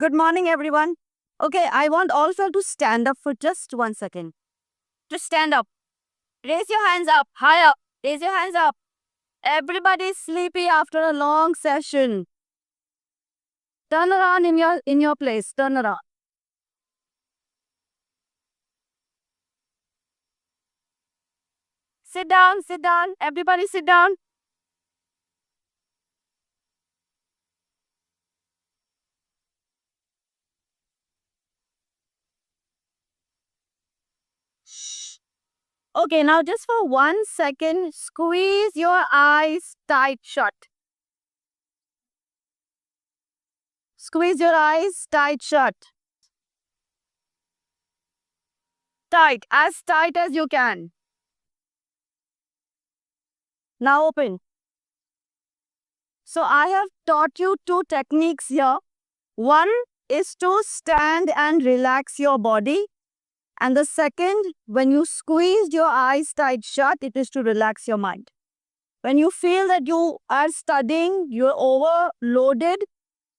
Good morning, everyone. Okay, I want all of you to stand up for just 1 second. Just stand up. Raise your hands up. High up. Raise your hands up. Everybody's sleepy after a long session. Turn around in your place. Turn around. Sit down. Sit down. Everybody sit down. Shh. Okay, now just for 1 second, squeeze your eyes tight shut. Squeeze your eyes tight shut. Tight, as tight as you can. Now open. So I have taught you two techniques here. One is to stand and relax your body. And the second, when you squeeze your eyes tight shut, it is to relax your mind. When you feel that you are studying, you're overloaded,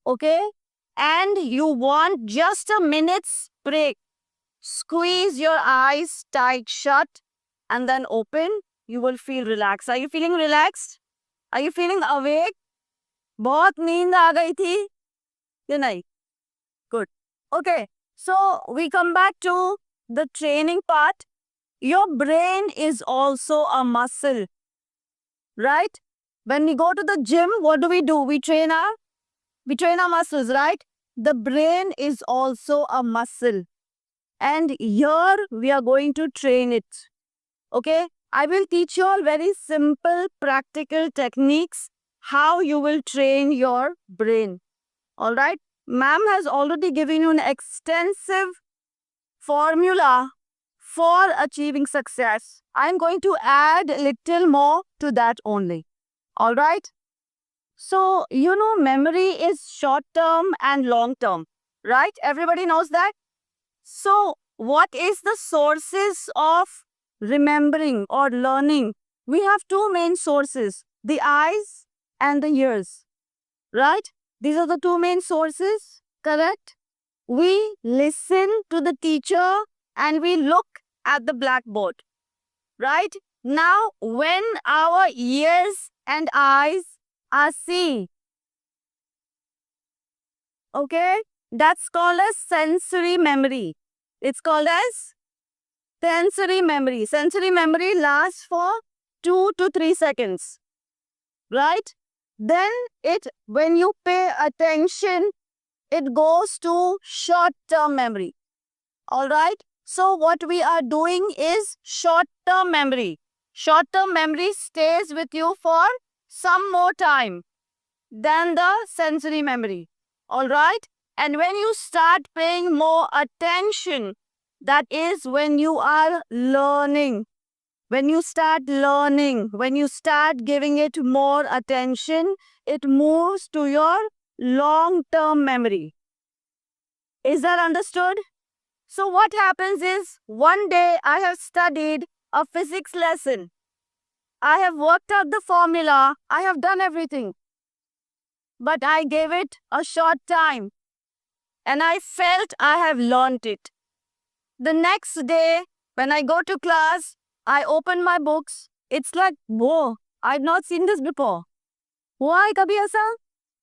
okay, and you want just a minute's break, squeeze your eyes tight shut and then open. You will feel relaxed. Are you feeling relaxed? Are you feeling awake? बहुत नींद आ गई थी कि नहीं? Good. Okay. So we come back to the training part. Your brain is also a muscle, right? When we go to the gym, what do? We train our muscles, right? The brain is also a muscle. And here we are going to train it. Okay? I will teach you all very simple, practical techniques how you will train your brain. All right? Ma'am has already given you an extensive formula for achieving success. I'm going to add a little more to that only. All right? So, memory is short term and long term, right? Everybody knows that? So, what is the sources of remembering or learning? We have two main sources, the eyes and the ears, right? These are the two main sources, correct? We listen to the teacher and we look at the blackboard, right? Now, when our ears and eyes are seeing, okay, that's called as sensory memory. It's called as sensory memory. Sensory memory lasts for 2 to 3 seconds, right? Then when you pay attention, it goes to short-term memory. All right? So what we are doing is short-term memory. Short-term memory stays with you for some more time than the sensory memory. All right? And when you start paying more attention, that is when you are learning. When you start learning, when you start giving it more attention, it moves to your long-term memory. Is that understood? So what happens is, one day I have studied a physics lesson. I have worked out the formula. I have done everything. But I gave it a short time. And I felt I have learnt it. The next day, when I go to class, I open my books. It's like, whoa, I've not seen this before. हुआ है कभी ऐसा?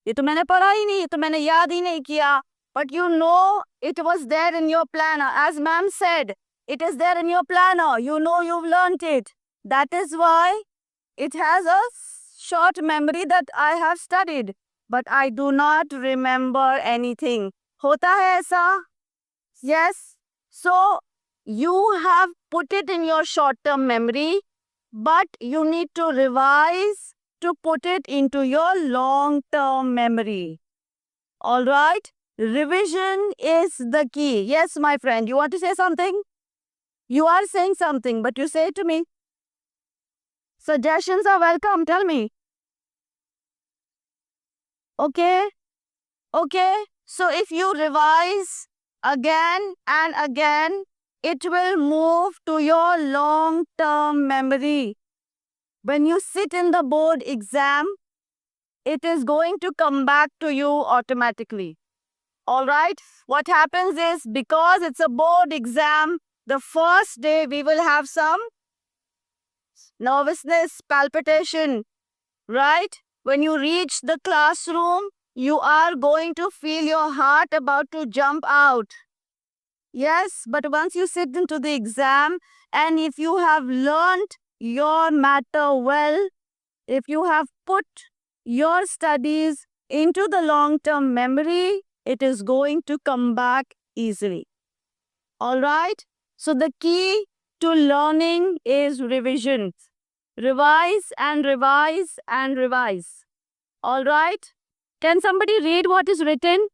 ये तो मैंने पढ़ा ही नहीं, ये तो मैंने याद ही नहीं किया. But you know it was there in your planner. As ma'am said, it is there in your planner. You know you've learnt it. That is why it has a short memory that I have studied. But I do not remember anything. होता है ऐसा? Yes. So, you have put it in your short-term memory, but you need to revise to put it into your long-term memory. All right? Revision is the key. Yes, my friend, you want to say something? You are saying something, but you say it to me. Suggestions are welcome. Tell me. Okay? Okay? So, if you revise again and again, it will move to your long-term memory. When you sit in the board exam, it is going to come back to you automatically. All right. What happens is, because it's a board exam, the first day we will have some nervousness, palpitation, right? When you reach the classroom, you are going to feel your heart about to jump out. Yes, but once you sit into the exam, and if you have learned your matter well, if you have put your studies into the long-term memory, it is going to come back easily. All right? So the key to learning is revision. Revise and revise and revise. All right? Can somebody read what is written?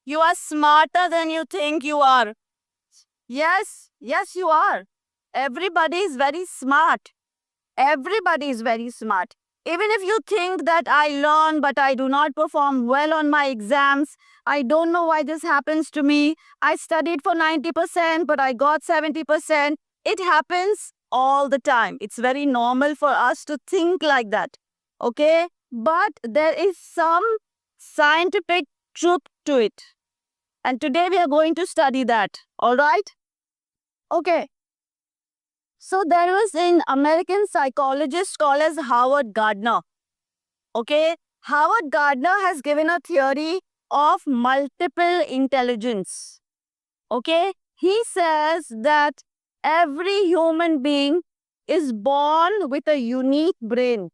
You are smarter than you think you are. Yes, you are. Everybody is very smart. Everybody is very smart. Even if you think that I learn but I do not perform well on my exams, I don't know why this happens to me. I studied for 90% but I got 70%. It happens all the time. It's very normal for us to think like that. Okay? But there is some scientific truth to it. And today we are going to study that. All right? Okay. So there was an American psychologist called as Howard Gardner. Okay, Howard Gardner has given a theory of multiple intelligence. Okay, he says that every human being is born with a unique brain.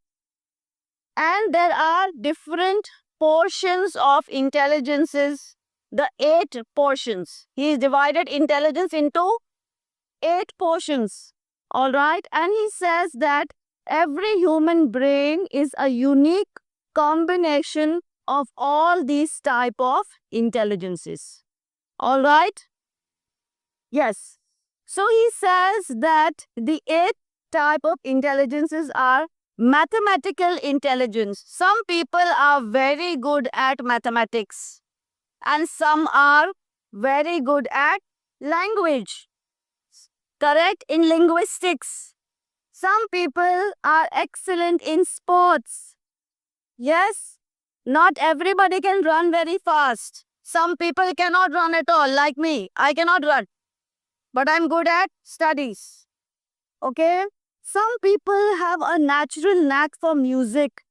And there are different portions of intelligences, the 8 portions. He has divided intelligence into 8 portions. All right. And he says that every human brain is a unique combination of all these type of intelligences. All right. Yes. So he says that the 8 type of intelligences are mathematical intelligence. Some people are very good at mathematics and some are very good at language. Correct? In linguistics. Some people are excellent in sports. Yes, not everybody can run very fast. Some people cannot run at all, like me. I cannot run. But I'm good at studies. Okay? Some people have a natural knack for music.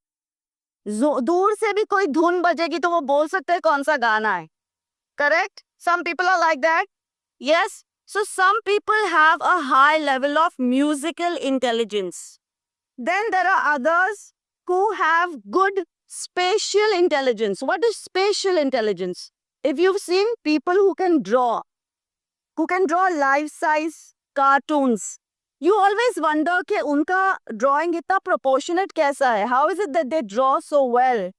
दूर से भी कोई धुन बजेगी तो वो बोल सकते हैं कौन सा गाना है. Correct? Some people are like that. Yes. So some people have a high level of musical intelligence. Then there are others who have good spatial intelligence. What is spatial intelligence? If you've seen people who can draw life-size cartoons, you always wonder कि उनका drawing इतना proportionate कैसा है? How is it that they draw so well?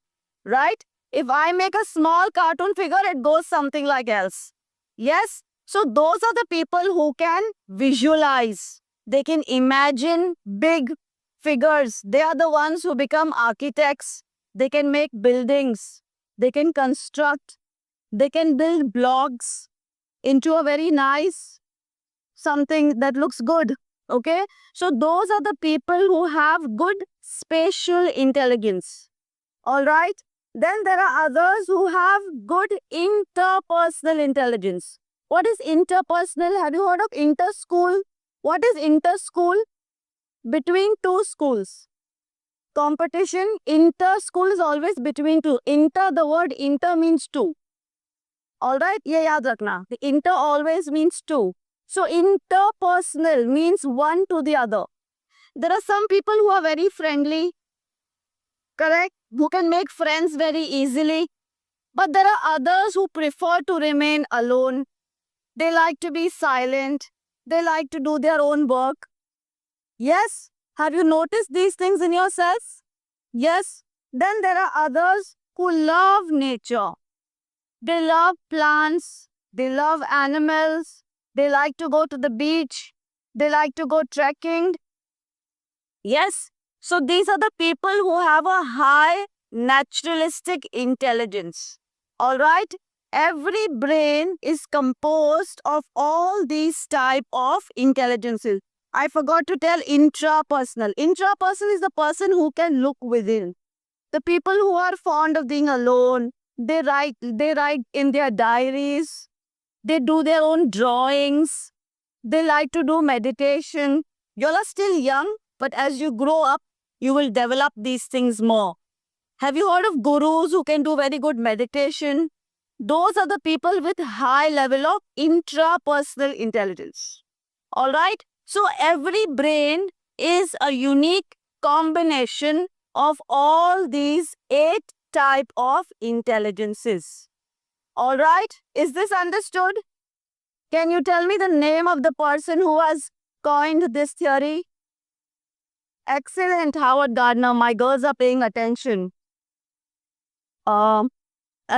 Right? If I make a small cartoon figure, it goes something like else. Yes? So those are the people who can visualize. They can imagine big figures. They are the ones who become architects. They can make buildings. They can construct. They can build blocks into a very nice something that looks good. Okay? So those are the people who have good spatial intelligence. All right? Then there are others who have good interpersonal intelligence. What is interpersonal? Have you heard of inter-school? What is inter-school? Between two schools. Competition, inter-school is always between two. Inter, the word inter means two. Alright, ye yaad rakhna. The inter always means two. So interpersonal means one to the other. There are some people who are very friendly. Correct? Who can make friends very easily. But there are others who prefer to remain alone. They like to be silent. They like to do their own work. Yes? Have you noticed these things in yourselves? Yes? Then there are others who love nature. They love plants. They love animals. They like to go to the beach. They like to go trekking. Yes? So these are the people who have a high naturalistic intelligence. All right? Every brain is composed of all these type of intelligences. I forgot to tell intrapersonal. Intrapersonal is the person who can look within. The people who are fond of being alone, They write in their diaries. They do their own drawings. They like to do meditation. You all are still young, but as you grow up, you will develop these things more. Have you heard of gurus who can do very good meditation? Those are the people with high level of intrapersonal intelligence. All right? So every brain is a unique combination of all these 8 type of intelligences. All right? Is this understood? Can you tell me the name of the person who has coined this theory? Excellent, Howard Gardner. My girls are paying attention. I'll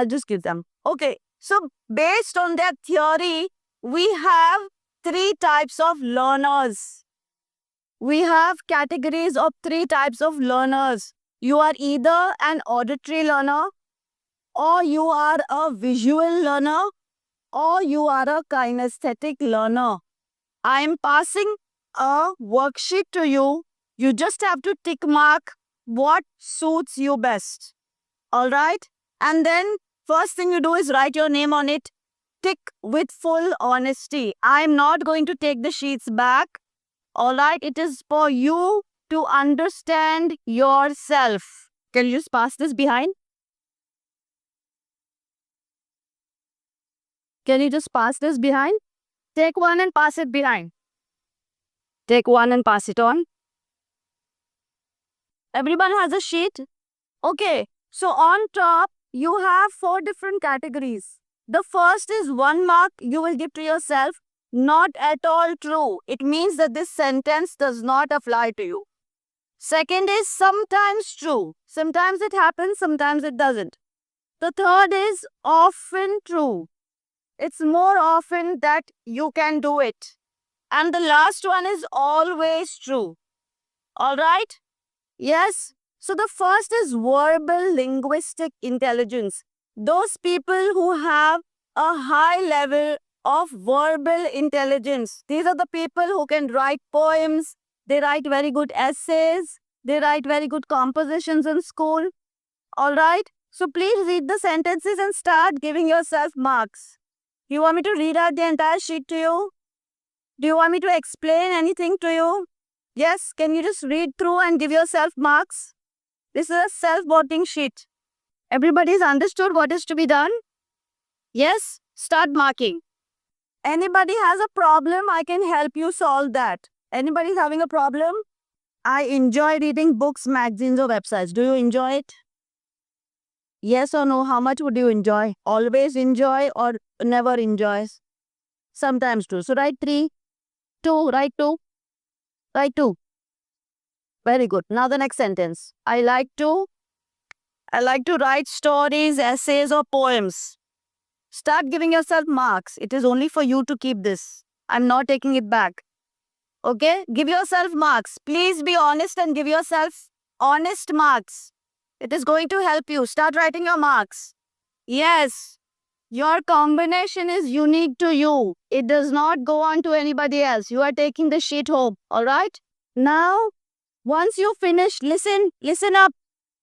just give them. Okay, so based on that theory, we have 3 types of learners. We have categories of 3 types of learners. You are either an auditory learner, or you are a visual learner, or you are a kinesthetic learner. I am passing a worksheet to you. You just have to tick mark what suits you best. All right? And then first thing you do is write your name on it. Tick with full honesty. I'm not going to take the sheets back. All right? It is for you to understand yourself. Can you just pass this behind? Can you just pass this behind? Take one and pass it behind. Take one and pass it on. Everyone has a sheet? Okay. So on top, you have 4 different categories. The first is 1 mark you will give to yourself. Not at all true. It means that this sentence does not apply to you. Second is sometimes true. Sometimes it happens, sometimes it doesn't. The third is often true. It's more often that you can do it. And the last one is always true. All right? Yes? So the first is verbal linguistic intelligence. Those people who have a high level of verbal intelligence. These are the people who can write poems. They write very good essays. They write very good compositions in school. All right? So please read the sentences and start giving yourself marks. You want me to read out the entire sheet to you? Do you want me to explain anything to you? Yes? Can you just read through and give yourself marks? This is a self-voting sheet. Everybody's understood what is to be done? Yes? Start marking. Anybody has a problem, I can help you solve that. Anybody's having a problem? I enjoy reading books, magazines, or websites. Do you enjoy it? Yes or no? How much would you enjoy? Always enjoy or never enjoys? Sometimes do. So write 3, 2, write 2. Write 2. Very good. Now the next sentence. I like to write stories, essays, or poems. Start giving yourself marks. It is only for you to keep this. I'm not taking it back. Okay? Give yourself marks. Please be honest and give yourself honest marks. It is going to help you. Start writing your marks. Yes. Your combination is unique to you. It does not go on to anybody else. You are taking the sheet home. All right? Now, once you finish, listen up.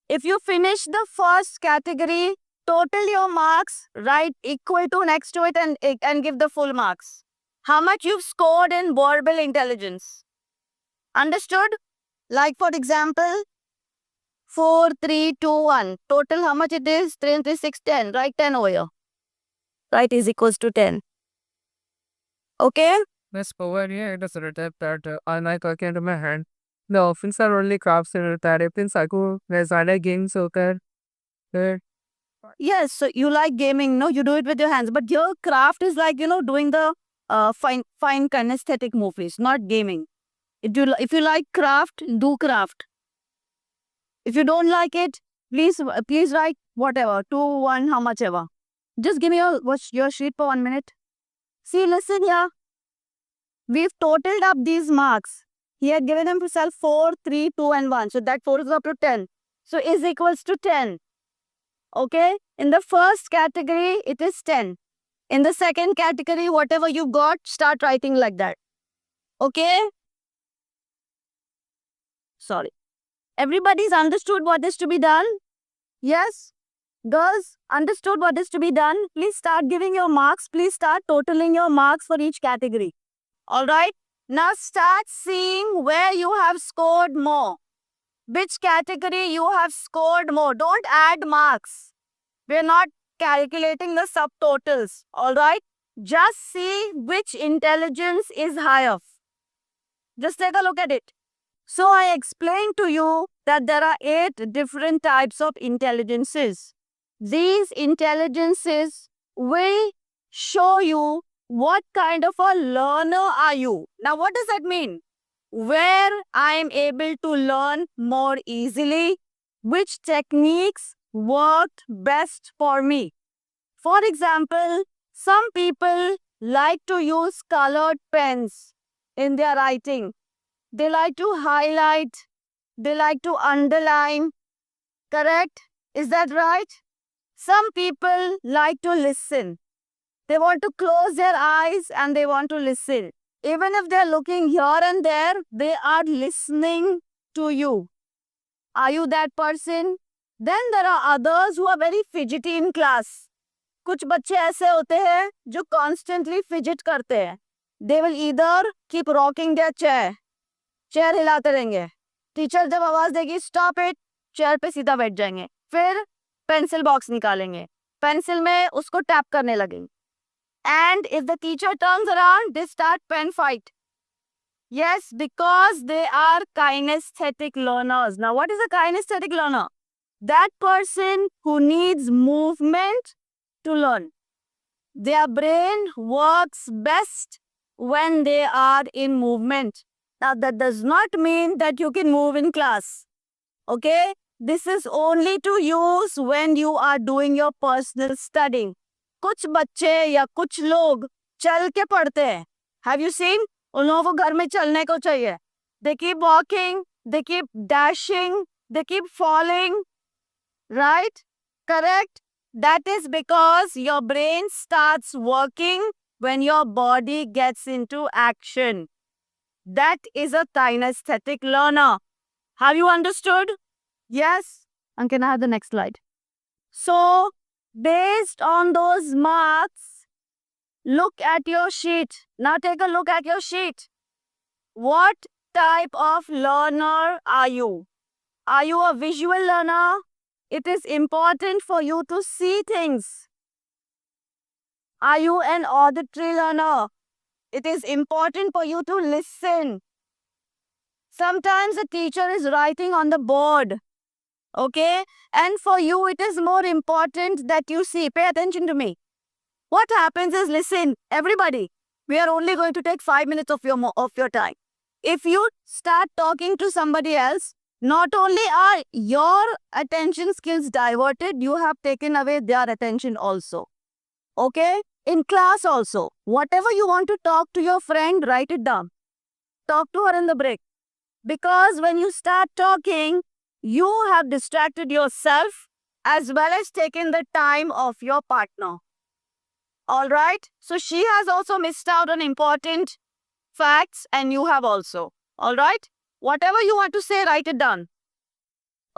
If you finish the first category, total your marks, write equal to next to it and give the full marks. How much you've scored in verbal intelligence. Understood? Like for example, 4, 3, 2, 1. Total how much it is? 3 and 3, 6, 10. Write 10 over here. Write is equals to 10. Okay? Miss over here, it is written that I like working into my hand. The office are only crafts in that. If in Saku, there's other games okay. Yes, so you like gaming, no? You do it with your hands. But your craft is like, doing the fine kinesthetic movies, not gaming. If you like craft, do craft. If you don't like it, please write whatever, 2, 1, how much ever. Just give me your sheet for 1 minute. See, listen here. We've totaled up these marks. He had given himself 4, 3, 2 and 1. So that 4 is up to 10. So is equals to 10. Okay? In the first category, it is 10. In the second category, whatever you got, start writing like that. Okay? Sorry. Everybody's understood what is to be done? Yes? Girls, understood what is to be done? Please start giving your marks. Please start totaling your marks for each category. All right? Now start seeing where you have scored more. Which category you have scored more. Don't add marks. We're not calculating the subtotals. All right? Just see which intelligence is higher. Just take a look at it. So I explained to you that there are 8 different types of intelligences. These intelligences will show you what kind of a learner are you. Now, what does that mean? Where I am able to learn more easily, which techniques worked best for me. For example, some people like to use colored pens in their writing. They like to highlight, they like to underline. Correct? Is that right? Some people like to listen. They want to close their eyes and they want to listen. Even if they're looking here and there, they are listening to you. Are you that person? Then there are others who are very fidgety in class. कुछ बच्चे ऐसे होते हैं जो constantly fidget करते हैं. They will either keep rocking their chair. Chair हिलाते रहेंगे. टीचर जब आवाज देगी स्टॉप इट, चेयर पे सीधा बैठ जाएंगे. फिर पेंसिल बॉक्स निकालेंगे, पेंसिल में उसको टैप करने लगेंगे. And if the teacher turns around, they start pen fight. Yes, because they are kinesthetic learners. Now, what is a kinesthetic learner? That person who needs movement to learn. Their brain works best when they are in movement. Now, that does not mean that you can move in class. Okay? This is only to use when you are doing your personal studying. कुछ बच्चे या कुछ लोग चल के पढ़ते हैं. Have you seen? उन लोगों को घर में चलने को चाहिए. They keep walking, they keep dashing, they keep falling. Right? Correct? That is because your brain starts working when your body gets into action. That is a kinesthetic learner. Have you understood? Yes? And can I have the next slide? So, based on those marks, look at your sheet. Now take a look at your sheet. What type of learner are you? Are you a visual learner? It is important for you to see things. Are you an auditory learner? It is important for you to listen. Sometimes the teacher is writing on the board. Okay? And for you, it is more important that you see. Pay attention to me. What happens is, listen, everybody, we are only going to take 5 minutes of your time. If you start talking to somebody else, not only are your attention skills diverted, you have taken away their attention also. Okay? In class also, whatever you want to talk to your friend, write it down. Talk to her in the break. Because when you start talking, you have distracted yourself as well as taken the time of your partner. All right? So she has also missed out on important facts and you have also. All right? Whatever you want to say, write it down.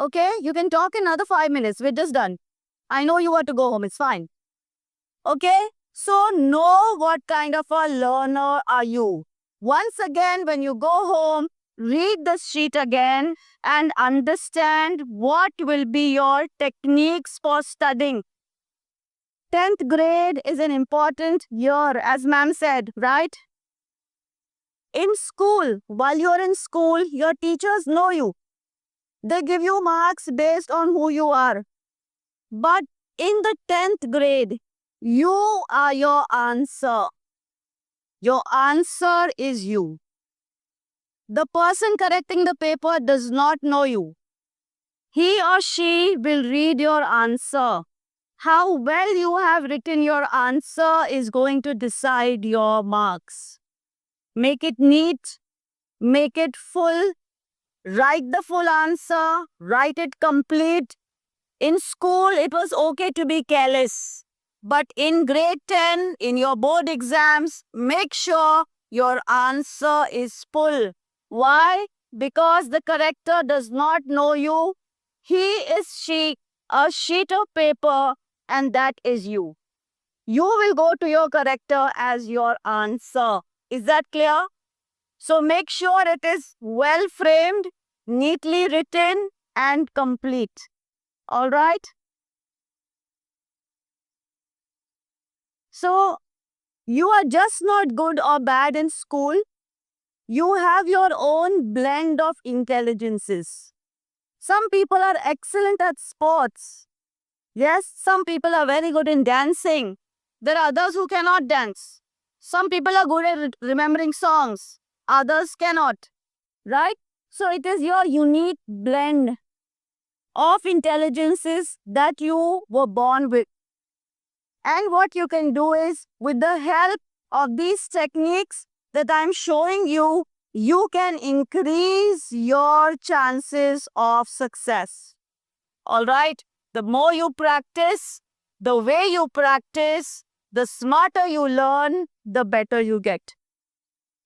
Okay? You can talk another 5 minutes. We're just done. I know you want to go home. It's fine. Okay? So know what kind of a learner are you. Once again, when you go home, read the sheet again and understand what will be your techniques for studying. 10th grade is an important year, as ma'am said, right? In school, while you're in school, your teachers know you. They give you marks based on who you are. But in the 10th grade, you are your answer. Your answer is you. The person correcting the paper does not know you. He or she will read your answer. How well you have written your answer is going to decide your marks. Make it neat, make it full, write the full answer, write it complete. In school, it was okay to be careless. But in grade 10, in your board exams, make sure your answer is full. Why? Because the corrector does not know you. He is she a sheet of paper, and that is you. You will go to your corrector as your answer. Is that clear? So make sure it is well framed, neatly written, and complete. All right? So you are just not good or bad in school. You have your own blend of intelligences. Some people are excellent at sports. Yes, some people are very good in dancing. There are others who cannot dance. Some people are good at remembering songs. Others cannot. Right? So it is your unique blend of intelligences that you were born with. And what you can do is, with the help of these techniques that I'm showing you, you can increase your chances of success. All right? The more you practice, the way you practice, the smarter you learn, the better you get.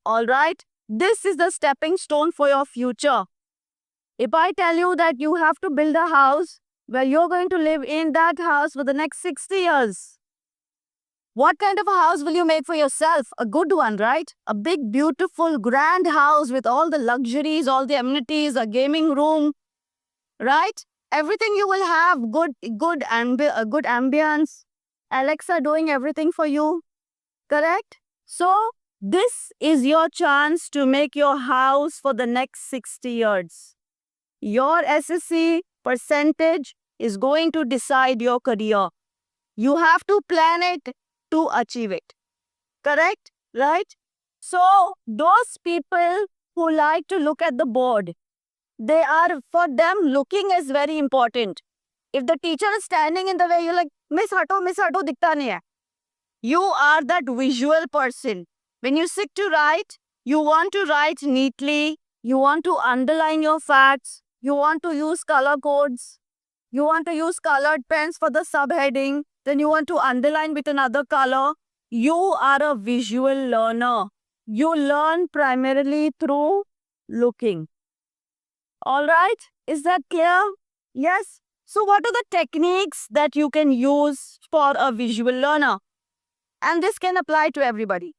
All right? This is the stepping stone for your future. If I tell you that you have to build a house where you're going to live in that house for the next 60 years, what kind of a house will you make for yourself? A good one, right? A big, beautiful, grand house with all the luxuries, all the amenities, a gaming room, right? Everything you will have, good ambience. Alexa doing everything for you, correct? So this is your chance to make your house for the next 60 years. Your SSC percentage is going to decide your career. You have to plan it to achieve it. Correct? Right? So those people who like to look at the board, for them, looking is very important. If the teacher is standing in the way, you're like, miss hato, dikhta nahi hai. You are that visual person. When you sit to write, you want to write neatly. You want to underline your facts. You want to use color codes. You want to use colored pens for the subheading. Then you want to underline with another color. You are a visual learner. You learn primarily through looking. All right? Is that clear? Yes? So what are the techniques that you can use for a visual learner? And this can apply to everybody.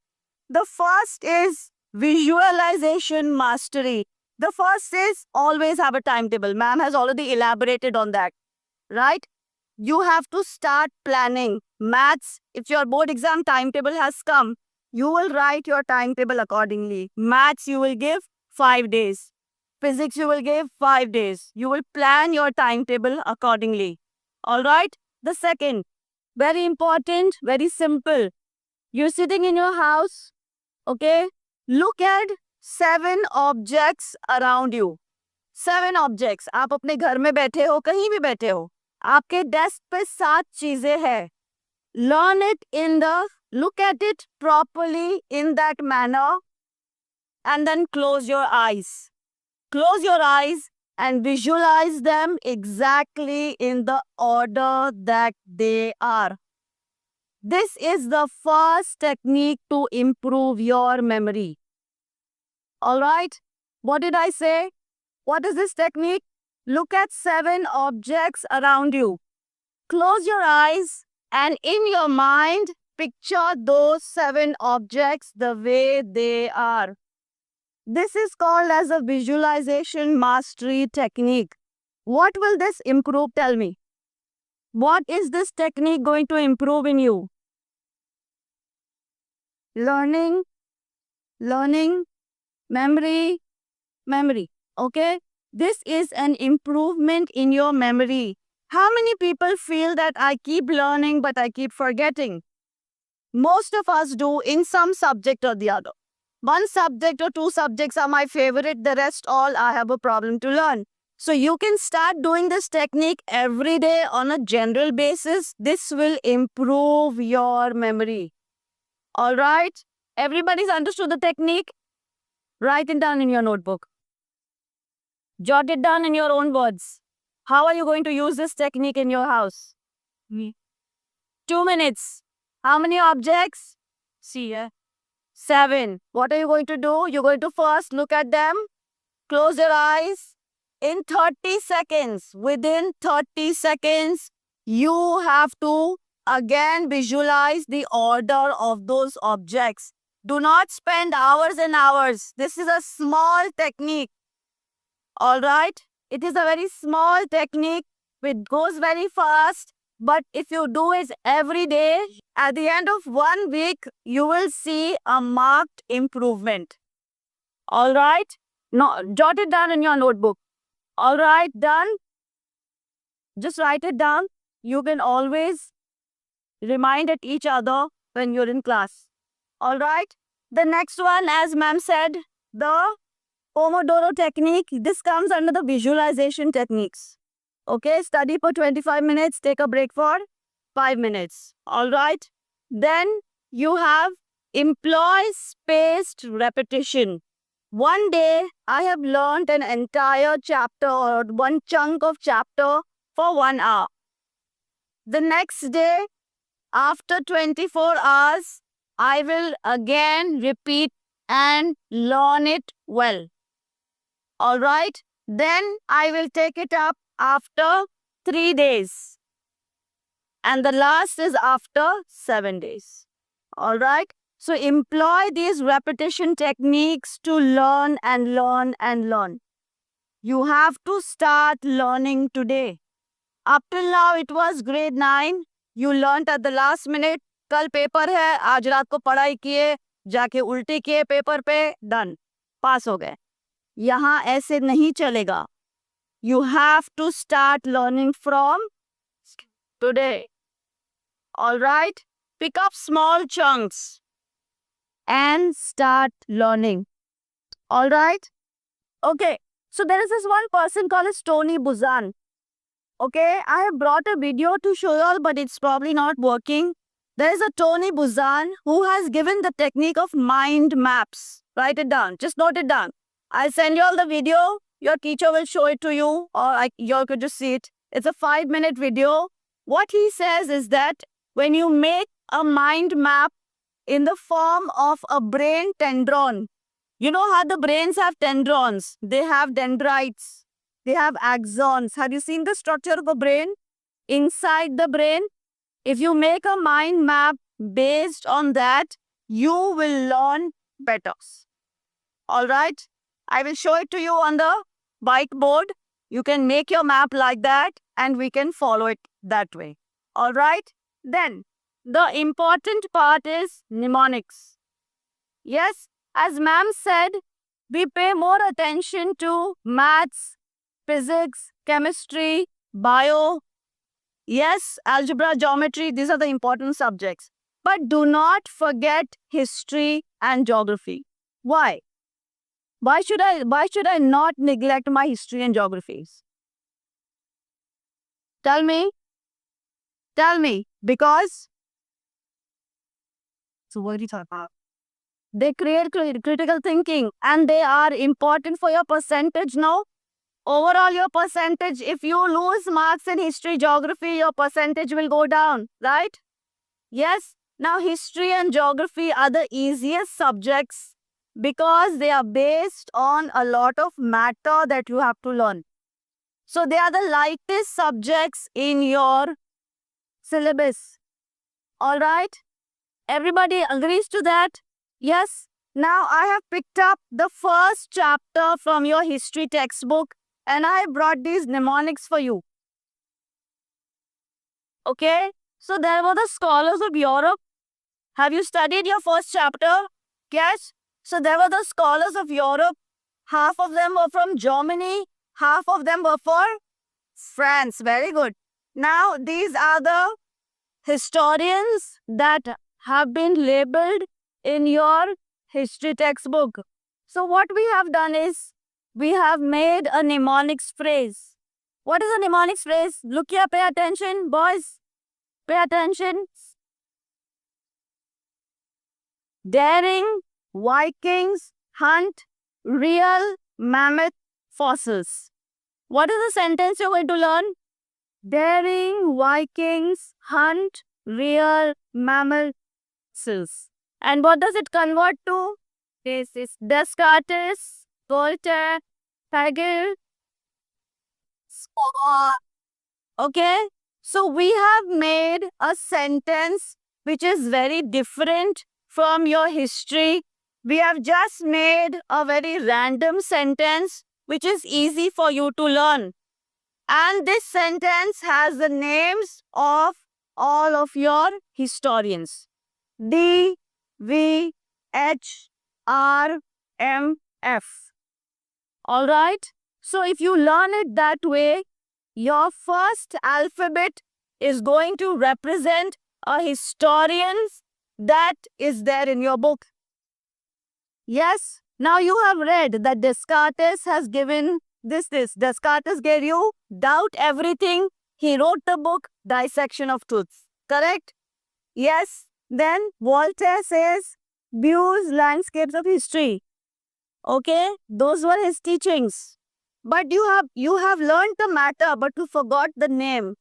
The first is visualization mastery. The first is always have a timetable. Ma'am has already elaborated on that, right? You have to start planning. Maths, if your board exam timetable has come, you will write your timetable accordingly. Maths, you will give 5 days. Physics, you will give 5 days. You will plan your timetable accordingly. All right? The second, very important, very simple. You're sitting in your house, okay? Look at 7 objects around you. 7 objects. आप अपने घर में बैठे हो, कहीं भी बैठे हो. आपके डेस्क पे 7 चीजें हैं. Learn it look at it properly in that manner, and then close your eyes. Close your eyes and visualize them exactly in the order that they are. This is the first technique to improve your memory. All right? What did I say? What is this technique? Look at 7 objects around you. Close your eyes and in your mind, picture those 7 objects the way they are. This is called as a visualization mastery technique. What will this improve? Tell me. What is this technique going to improve in you? Learning, memory. Okay? This is an improvement in your memory. How many people feel that I keep learning but I keep forgetting? Most of us do in some subject or the other. 1 subject or 2 subjects are my favorite. The rest all I have a problem to learn. So you can start doing this technique every day on a general basis. This will improve your memory. All right? Everybody's understood the technique? Write it down in your notebook. Jot it down in your own words. How are you going to use this technique in your house? 2 minutes. How many objects? See, 7. What are you going to do? You're going to first look at them, close your eyes, in 30 seconds. Within 30 seconds, you have to again visualize the order of those objects. Do not spend hours and hours. This is a small technique. All right? It is a very small technique. It goes very fast. But if you do it every day, at the end of 1 week, you will see a marked improvement. All right? No, jot it down in your notebook. All right, done. Just write it down. You can always remind at each other when you're in class. All right? The next one, as ma'am said, the Pomodoro technique. This comes under the visualization techniques. Okay, study for 25 minutes, take a break for 5 minutes. All right? Then you have employ spaced repetition. One day, I have learned an entire chapter or one chunk of chapter for 1 hour. The next day, after 24 hours, I will again repeat and learn it well. All right? Then I will take it up after 3 days. And the last is after 7 days. All right? So employ these repetition techniques to learn and learn and learn. You have to start learning today. Up till now, it was grade 9. You learned at the last minute. कल paper है, आज रात को पढ़ाई किए, जाके उल्टी किए पेपर पे, डन, पास हो गए. यहाँ ऐसे नहीं चलेगा. You have to start learning from today. All right? Pick up small chunks and start learning. All right? Okay. So there is this one person called as Tony Buzan. Okay, I have brought a video to show you all, but it's probably not working. There is a Tony Buzan who has given the technique of mind maps. Write it down. Just note it down. I'll send you all the video. Your teacher will show it to you, or you all could just see it. It's a 5-minute video. What he says is that when you make a mind map in the form of a brain tendron, you know how the brains have tendrons. They have dendrites. They have axons. Have you seen the structure of a brain? Inside the brain, if you make a mind map based on that, you will learn better. All right? I will show it to you on the whiteboard. You can make your map like that and we can follow it that way. All right? Then, the important part is mnemonics. Yes, as ma'am said, we pay more attention to maths, physics, chemistry, bio. Yes, algebra, geometry, these are the important subjects. But do not forget history and geography. Why? Why should I not neglect my history and geographies? Tell me. Tell me. Because? So what are you talking about? They create critical thinking and they are important for your percentage now. Overall, your percentage, if you lose marks in history, geography, your percentage will go down, right? Yes. Now, history and geography are the easiest subjects because they are based on a lot of matter that you have to learn. So, they are the lightest subjects in your syllabus. All right? Everybody agrees to that? Yes. Now, I have picked up the first chapter from your history textbook and I brought these mnemonics for you. Okay? So, there were the scholars of Europe. Have you studied your first chapter? Yes? So, there were the scholars of Europe. Half of them were from Germany. Half of them were for France. Very good. Now, these are the historians that have been labeled in your history textbook. So, what we have done is, we have made a mnemonics phrase. What is a mnemonics phrase? Look here, pay attention, boys. Pay attention. Daring Vikings hunt real mammoth fossils. What is the sentence you're going to learn? Daring Vikings hunt real mammoth fossils. And what does it convert to? This is Descartes, Voltaire, Hegel, Score. Okay, so we have made a sentence which is very different from your history. We have just made a very random sentence which is easy for you to learn. And this sentence has the names of all of your historians. D, V, H, R, M, F. All right? So if you learn it that way, your first alphabet is going to represent a historian that is there in your book. Yes, now you have read that Descartes has given this. Descartes gave you Doubt Everything. He wrote the book Dissection of Truths. Correct? Yes. Then Voltaire says Bue's Landscapes of History. Okay, those were his teachings. But you have learned the matter, but you forgot the name.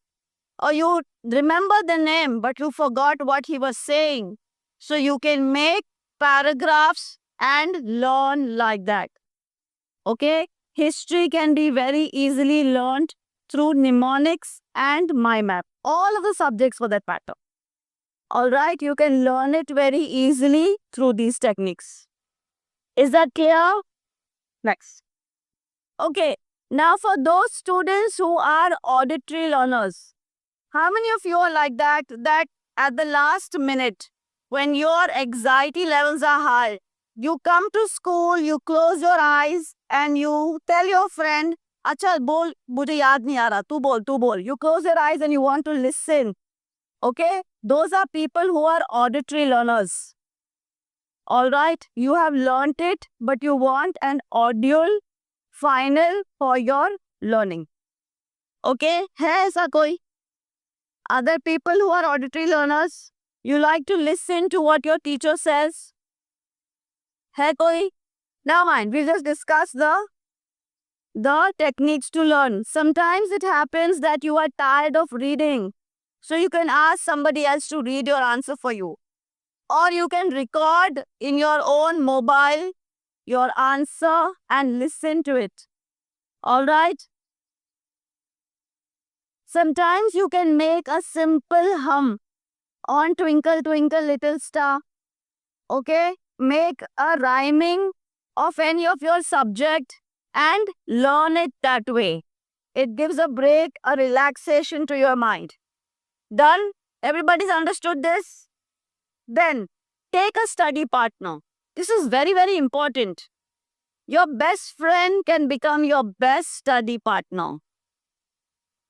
Or you remember the name, but you forgot what he was saying. So you can make paragraphs and learn like that. Okay, history can be very easily learned through mnemonics and mind map. All of the subjects for that matter. All right, you can learn it very easily through these techniques. Is that clear? Next. Okay, now for those students who are auditory learners, how many of you are like that at the last minute, when your anxiety levels are high, you come to school, you close your eyes and you tell your friend, "Acha, bol, mujhe yaad nahi aa raha, tu bol. You close your eyes and you want to listen. Okay, those are people who are auditory learners. All right, you have learnt it, but you want an audio final for your learning. Okay, hai aisa koi? Other people who are auditory learners, you like to listen to what your teacher says? Hai koi? Now mind, we just discussed the techniques to learn. Sometimes it happens that you are tired of reading. So you can ask somebody else to read your answer for you. Or you can record in your own mobile your answer and listen to it. All right? Sometimes you can make a simple hum on Twinkle Twinkle Little Star. Okay? Make a rhyming of any of your subject and learn it that way. It gives a break, a relaxation to your mind. Done? Everybody's understood this? Then take a study partner. This is very, very important. Your best friend can become your best study partner.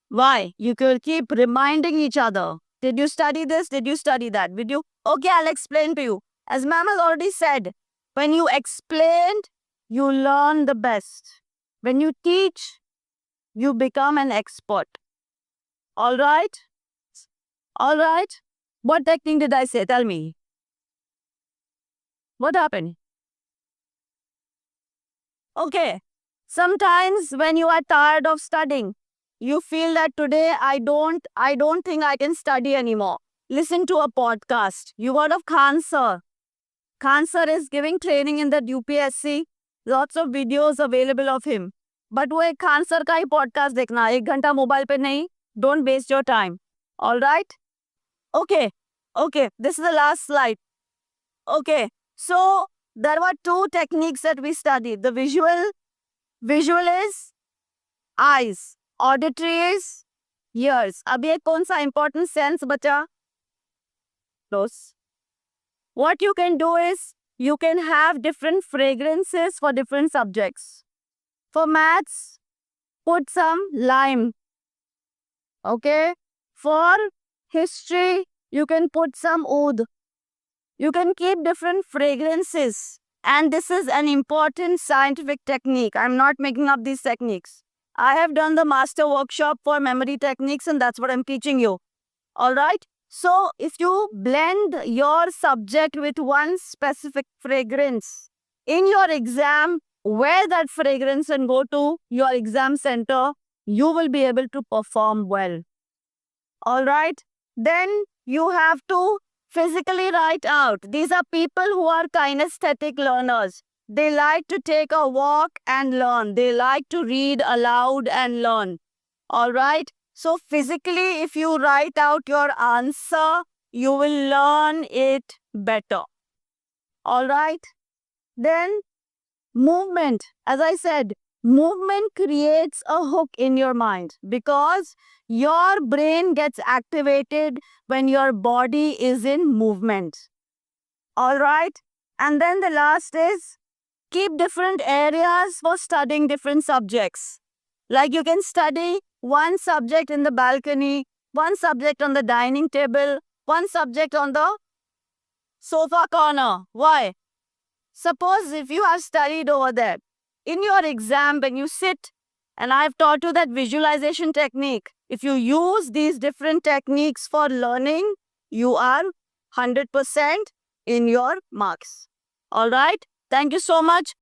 Why? You could keep reminding each other. Did you study this? Did you study that? Did you? Okay, I'll explain to you. As ma'am has already said, when you explain, you learn the best. When you teach, you become an expert. All right? All right? What technique did I say? Tell me. What happened? Okay. Sometimes when you are tired of studying, you feel that today I don't think I can study anymore. Listen to a podcast. You heard of Khan sir? Khan sir is giving training in the UPSC. Lots of videos available of him. But वो एक Khan sir का ही podcast देखना, 1 घंटा mobile पे नहीं. Don't waste your time. All right? Okay. This is the last slide. Okay. So there were 2 techniques that we studied. The visual is eyes. Auditory is ears. अब ये कौन सा important sense बचा? Close. What you can do is, you can have different fragrances for different subjects. For maths, put some lime. Okay? For history, you can put some oud. You can keep different fragrances. And this is an important scientific technique. I'm not making up these techniques. I have done the master workshop for memory techniques and that's what I'm teaching you. All right? So, if you blend your subject with one specific fragrance in your exam, wear that fragrance and go to your exam center, you will be able to perform well. All right? Then you have to physically write out. These are people who are kinesthetic learners. They like to take a walk and learn. They like to read aloud and learn. All right. So physically, if you write out your answer, you will learn it better. All right. Then movement. As I said, movement creates a hook in your mind because your brain gets activated when your body is in movement. All right. And then the last is keep different areas for studying different subjects. Like you can study one subject in the balcony, one subject on the dining table, one subject on the sofa corner. Why? Suppose if you have studied over there, in your exam when you sit, and I've taught you that visualization technique, if you use these different techniques for learning, you are 100% in your marks. All right? Thank you so much.